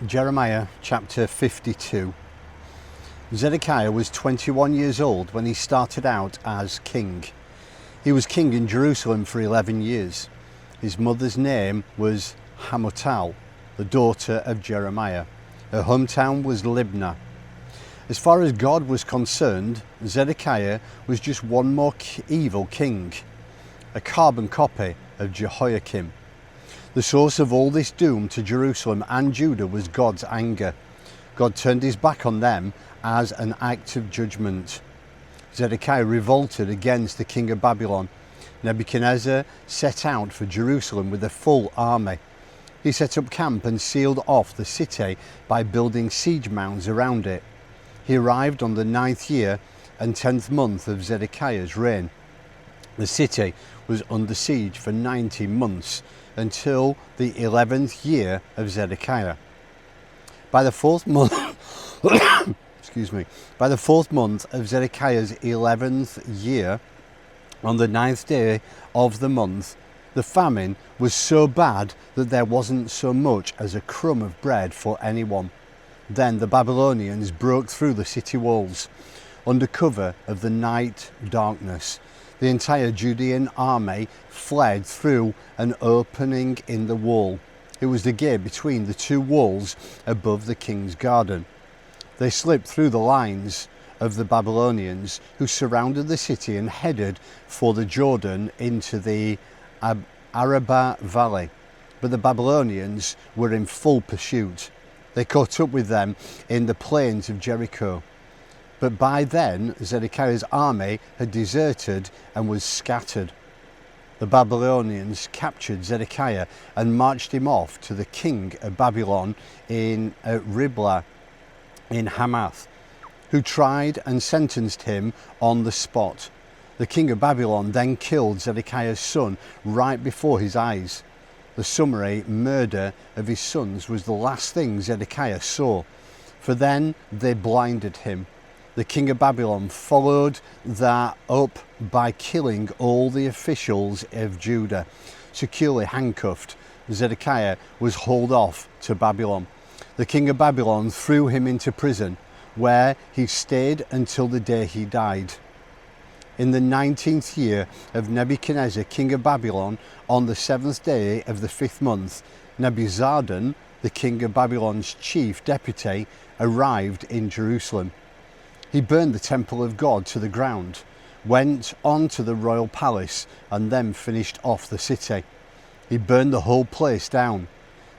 Jeremiah chapter 52. Zedekiah was 21 years old when he started out as king. He was king in Jerusalem for 11 years. His mother's name was Hamutal, the daughter of Jeremiah. Her hometown was Libnah. As far as God was concerned, Zedekiah was just one more evil king, a carbon copy of Jehoiachin. The source of all this doom to Jerusalem and Judah was God's anger. God turned his back on them as an act of judgment. Zedekiah revolted against the king of Babylon. Nebuchadnezzar set out for Jerusalem with a full army. He set up camp and sealed off the city by building siege mounds around it. He arrived on the 9th year and 10th month of Zedekiah's reign. The city was under siege for 90 months until the 11th year of Zedekiah. By the fourth month, by the fourth month of Zedekiah's 11th year, on the 9th day of the month, the famine was so bad that there wasn't so much as a crumb of bread for anyone. Then the Babylonians broke through the city walls. Under cover of the night darkness, the entire Judean army fled through an opening in the wall. It was the gate between the two walls above the king's garden. They slipped through the lines of the Babylonians, who surrounded the city and headed for the Jordan into the Arabah Valley. But the Babylonians were in full pursuit. They caught up with them in the plains of Jericho. But by then, Zedekiah's army had deserted and was scattered. The Babylonians captured Zedekiah and marched him off to the king of Babylon in Riblah in Hamath, who tried and sentenced him on the spot. The king of Babylon then killed Zedekiah's son right before his eyes. The summary murder of his sons was the last thing Zedekiah saw, for then they blinded him. The king of Babylon followed that up by killing all the officials of Judah. Securely handcuffed, Zedekiah was hauled off to Babylon. The king of Babylon threw him into prison, where he stayed until the day he died. In the 19th year of Nebuchadnezzar, king of Babylon, on the 7th day of the 5th month, Nebuzaradan, the king of Babylon's chief deputy, arrived in Jerusalem. He burned the temple of God to the ground, went on to the royal palace, and then finished off the city. He burned the whole place down.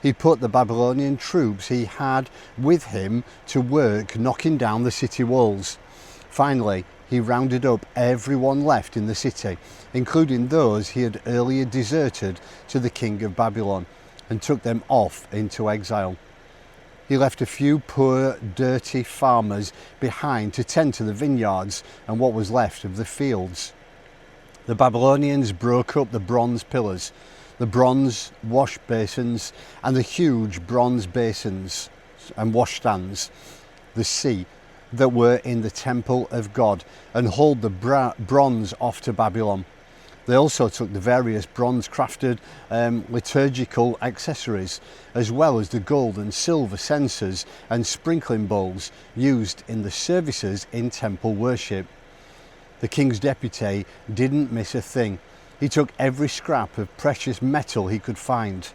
He put the Babylonian troops he had with him to work knocking down the city walls. Finally, he rounded up everyone left in the city, including those he had earlier deserted to the king of Babylon, and took them off into exile. He left a few poor, dirty farmers behind to tend to the vineyards and what was left of the fields. The Babylonians broke up the bronze pillars, the bronze wash basins, and the huge bronze basins and washstands, the sea, that were in the temple of God, and hauled the bronze off to Babylon. They also took the various bronze crafted liturgical accessories, as well as the gold and silver censers and sprinkling bowls used in the services in temple worship. The king's deputy didn't miss a thing. He took every scrap of precious metal he could find.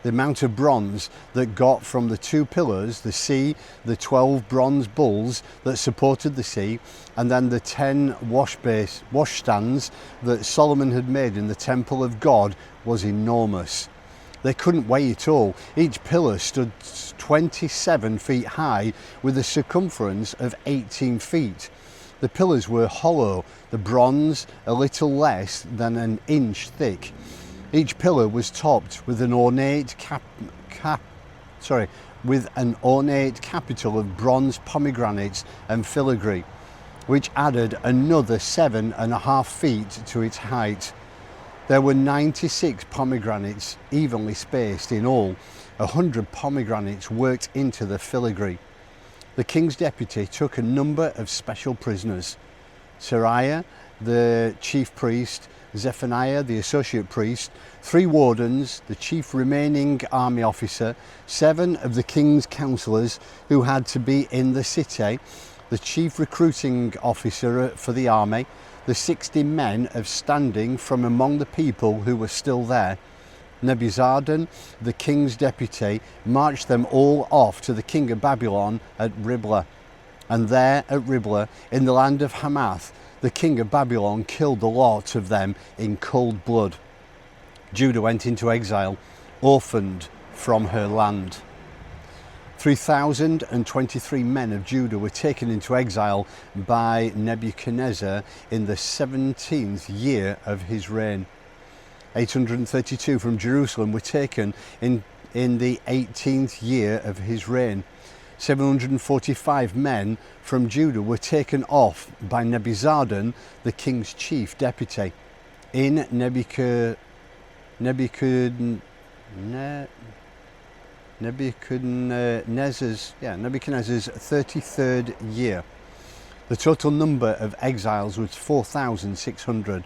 The amount of bronze that got from the two pillars, the sea, the 12 bronze bulls that supported the sea, and then the 10 washstands that Solomon had made in the temple of God was enormous. They couldn't weigh it all. Each pillar stood 27 feet high with a circumference of 18 feet. The pillars were hollow, the bronze a little less than an inch thick. Each pillar was topped with an ornate capital of bronze pomegranates and filigree, which added another 7.5 feet to its height. There were 96 pomegranates evenly spaced in all, 100 pomegranates worked into the filigree. The king's deputy took a number of special prisoners. Seraiah, the chief priest, Zephaniah, the associate priest, 3 wardens, the chief remaining army officer, 7 of the king's councillors who had to be in the city, the chief recruiting officer for the army, the 60 men of standing from among the people who were still there. Nebuzaradan, the king's deputy, marched them all off to the king of Babylon at Riblah. And there at Riblah, in the land of Hamath, the king of Babylon killed the lot of them in cold blood. Judah went into exile, orphaned from her land. 3,023 men of Judah were taken into exile by Nebuchadnezzar in the 17th year of his reign. 832 from Jerusalem were taken in the 18th year of his reign. 745 men from Judah were taken off by Nebuzaradan, the king's chief deputy, in Nebuchadnezzar's 33rd year. The total number of exiles was 4,600.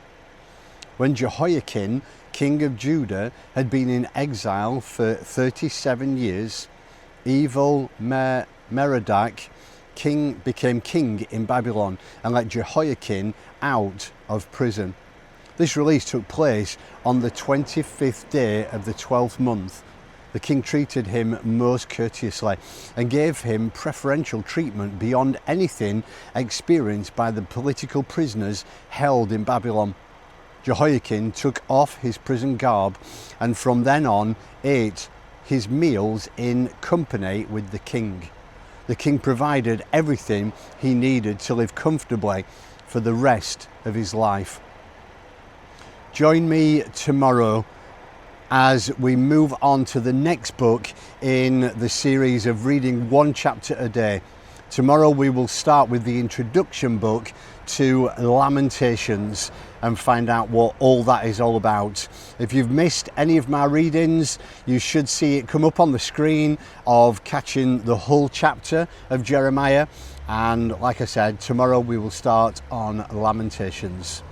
When Jehoiachin, king of Judah, had been in exile for 37 years, Evil-Merodach became king in Babylon and let Jehoiachin out of prison. This release took place on the 25th day of the 12th month. The king treated him most courteously and gave him preferential treatment beyond anything experienced by the political prisoners held in Babylon. Jehoiachin took off his prison garb and from then on ate his meals in company with the king. The king provided everything he needed to live comfortably for the rest of his life. Join me tomorrow as we move on to the next book in the series of reading 1 chapter a day. Tomorrow we will start with the introduction book to Lamentations and find out what all that is all about. If you've missed any of my readings, you should see it come up on the screen of catching the whole chapter of Jeremiah. And like I said, tomorrow we will start on Lamentations.